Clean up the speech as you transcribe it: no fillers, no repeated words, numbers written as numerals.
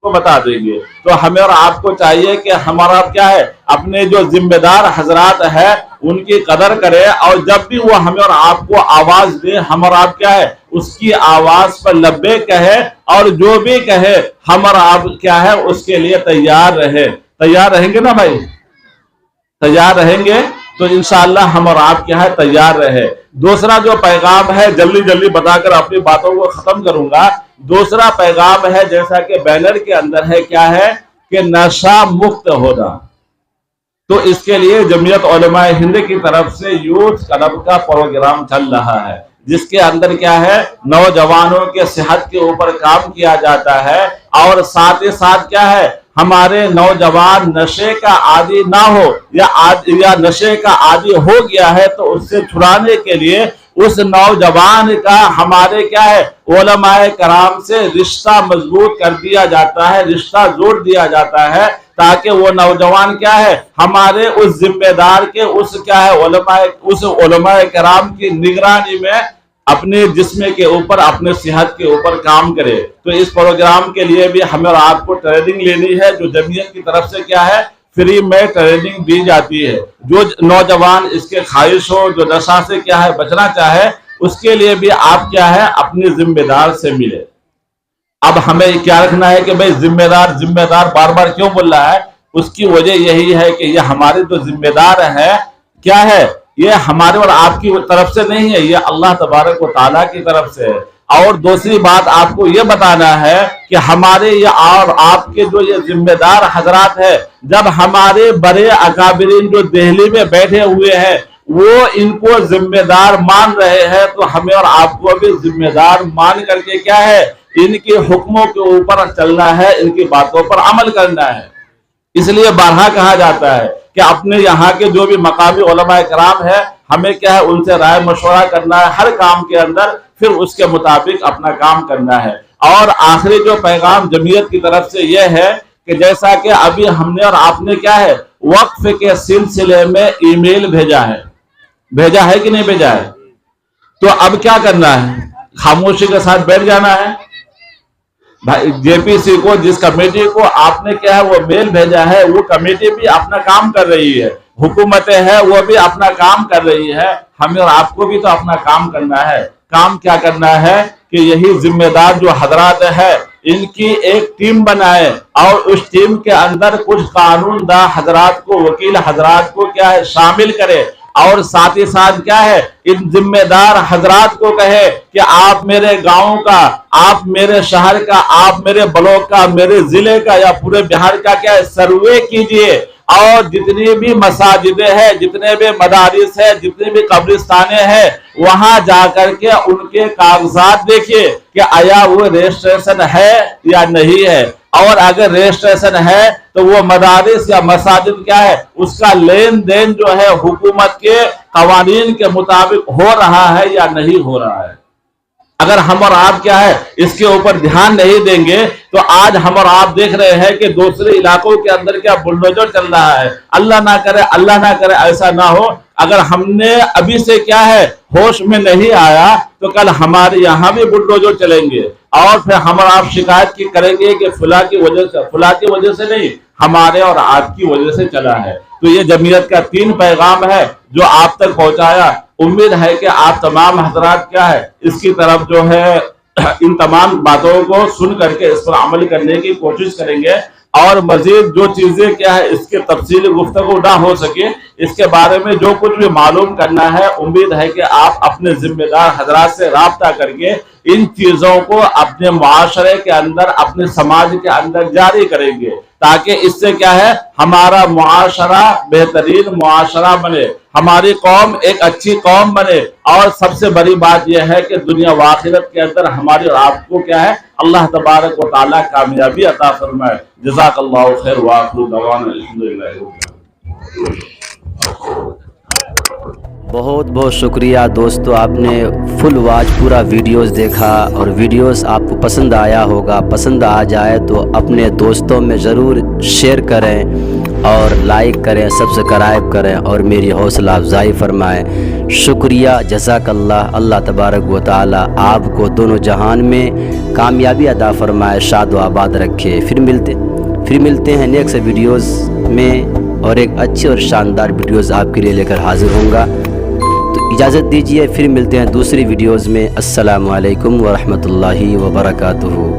کو بتا دیں گے۔ تو ہمیں اور آپ کو چاہیے کہ ہمارا کیا ہے، اپنے جو ذمہ دار حضرات ہیں ان کی قدر کرے، اور جب بھی وہ ہمیں اور آپ کو آواز دے، ہم اور آپ کیا ہے اس کی آواز پر لبیک کہے، اور جو بھی کہے ہم اور آپ کیا ہے اس کے لیے تیار رہے۔ تیار رہیں گے نا بھائی؟ تیار رہیں گے تو انشاءاللہ ہم اور آپ کیا ہے تیار رہے۔ دوسرا جو پیغام ہے جلدی جلدی بتا کر اپنی باتوں کو ختم کروں گا۔ دوسرا پیغام ہے جیسا کہ بینر کے اندر ہے، کیا ہے کہ نشہ مکت ہونا۔ تو اس کے لیے جمعیت علماء ہند کی طرف سے یوتھ کلب کا پروگرام چل رہا ہے، جس کے اندر کیا ہے نوجوانوں کے صحت کے اوپر کام کیا جاتا ہے، اور ساتھ ہی ساتھ کیا ہے ہمارے نوجوان نشے کا عادی نہ ہو، یا نشے کا عادی ہو گیا ہے تو اس سے چھڑانے کے لیے اس نوجوان کا ہمارے کیا ہے علماء کرام سے رشتہ مضبوط کر دیا جاتا ہے، رشتہ جوڑ دیا جاتا ہے، تاکہ وہ نوجوان کیا ہے ہمارے اس ذمہ دار کے اس کیا ہے علماء کرام کی نگرانی میں اپنے جسم کے اوپر، اپنے صحت کے اوپر کام کرے۔ تو اس پروگرام کے لیے بھی ہمیں اور آپ کو ٹریننگ لینی ہے، جو جمعیت کی طرف سے کیا ہے فری میں ٹریننگ دی جاتی ہے۔ جو نوجوان اس کے خواہش ہو، جو نشہ سے کیا ہے بچنا چاہے، اس کے لیے بھی آپ کیا ہے اپنے ذمہ دار سے ملے۔ اب ہمیں کیا رکھنا ہے کہ بھئی ذمہ دار بار بار کیوں بول رہا ہے؟ اس کی وجہ یہی ہے کہ یہ ہمارے جو ذمہ دار ہیں کیا ہے یہ ہمارے اور آپ کی طرف سے نہیں ہے، یہ اللہ تبارک و تعالیٰ کی طرف سے ہے۔ اور دوسری بات آپ کو یہ بتانا ہے کہ ہمارے یہ اور آپ کے جو یہ ذمہ دار حضرات ہیں، جب ہمارے بڑے اکابرین جو دہلی میں بیٹھے ہوئے ہیں وہ ان کو ذمہ دار مان رہے ہیں، تو ہمیں اور آپ کو بھی ذمہ دار مان کر کے کیا ہے ان کے حکموں کے اوپر چلنا ہے، ان کی باتوں پر عمل کرنا ہے۔ اس لیے بارہا کہا جاتا ہے کہ اپنے یہاں کے جو بھی مقامی علماء کرام ہیں ہمیں کیا ہے ان سے رائے مشورہ کرنا ہے ہر کام کے اندر، پھر اس کے مطابق اپنا کام کرنا ہے۔ اور آخری جو پیغام جمعیت کی طرف سے یہ ہے کہ جیسا کہ ابھی ہم نے اور آپ نے کیا ہے وقف کے سلسلے میں ای میل بھیجا ہے کہ نہیں بھیجا ہے؟ تو اب کیا کرنا ہے؟ خاموشی کے ساتھ بیٹھ جانا ہے؟ بھائی جے پی سی کو، جس کمیٹی کو آپ نے کیا ہے وہ میل بھیجا ہے، وہ کمیٹی بھی اپنا کام کر رہی ہے، حکومتیں ہیں وہ بھی اپنا کام کر رہی ہے، ہمیں اور آپ کو بھی تو اپنا کام کرنا ہے۔ کام کیا کرنا ہے کہ یہی ذمہ دار جو حضرات ہیں ان کی ایک ٹیم بنائے، اور اس ٹیم کے اندر کچھ قانون داں حضرات کو، وکیل حضرات کو کیا ہے شامل کرے، اور ساتھ ہی ساتھ کیا ہے ان ذمہ دار حضرات کو کہے کہ آپ میرے گاؤں کا، آپ میرے شہر کا، آپ میرے بلاک کا، میرے ضلع کا یا پورے بہار کا کیا ہے سروے کیجئے، اور جتنی بھی مساجدیں ہیں، جتنے بھی مدارس ہیں، جتنے بھی قبرستانیں ہیں، وہاں جا کر کے ان کے کاغذات دیکھیے کہ آیا وہ رجسٹریشن ہے یا نہیں ہے، اور اگر رجسٹریشن ہے تو وہ مدارس یا مساجد کیا ہے اس کا لین دین جو ہے حکومت کے قوانین کے مطابق ہو رہا ہے یا نہیں ہو رہا ہے۔ اگر ہم اور آپ کیا ہے اس کے اوپر دھیان نہیں دیں گے تو آج ہم اور آپ دیکھ رہے ہیں کہ دوسرے علاقوں کے اندر کیا بلڈوزر چل رہا ہے۔ اللہ نہ کرے ایسا نہ ہو۔ اگر ہم نے ابھی سے کیا ہے ہوش میں نہیں آیا تو کل ہمارے یہاں بھی بلڈوزر چلیں گے، اور پھر ہم اور آپ شکایت کی کریں گے کہ فلاں کی وجہ سے نہیں، ہمارے اور آپ کی وجہ سے چلا ہے۔ تو یہ جمعیت کا 3 پیغام ہے جو آپ تک پہنچایا۔ امید ہے کہ آپ تمام حضرات کیا ہے اس کی طرف جو ہے ان تمام باتوں کو سن کر کے اس پر عمل کرنے کی کوشش کریں گے، اور مزید جو چیزیں کیا ہے اس کے تفصیلی گفتگو نہ ہو سکے اس کے بارے میں جو کچھ بھی معلوم کرنا ہے، امید ہے کہ آپ اپنے ذمہ دار حضرات سے رابطہ کر کے ان چیزوں کو اپنے معاشرے کے اندر، اپنے سماج کے اندر جاری کریں گے، تاکہ اس سے کیا ہے ہمارا معاشرہ بہترین معاشرہ بنے، ہماری قوم ایک اچھی قوم بنے، اور سب سے بڑی بات یہ ہے کہ دنیا و آخرت کے اندر ہماری اور آپ کو کیا ہے اللہ تبارک و تعالیٰ کامیابی عطا فرمائے۔ جزاک اللہ خیر، وآخر دعوانا الحمدللہ رب العالمین۔ بہت بہت شکریہ دوستو، آپ نے فل واچ پورا ویڈیوز دیکھا، اور ویڈیوز آپ کو پسند آیا ہوگا۔ پسند آ جائے تو اپنے دوستوں میں ضرور شیئر کریں، اور لائک کریں، سبسکرائب کریں اور میری حوصلہ افزائی فرمائیں۔ شکریہ، جزاک اللہ۔ اللہ تبارک و تعالی آپ کو دونوں جہان میں کامیابی عطا فرمائے، شاد و آباد رکھے۔ پھر ملتے ہیں نیکسٹ ویڈیوز میں، اور ایک اچھی اور شاندار ویڈیوز آپ کے لیے لے کر حاضر ہوں گا۔ تو اجازت دیجیے، پھر ملتے ہیں دوسری ویڈیوز میں۔ السلام علیکم ورحمۃ اللہ وبرکاتہ۔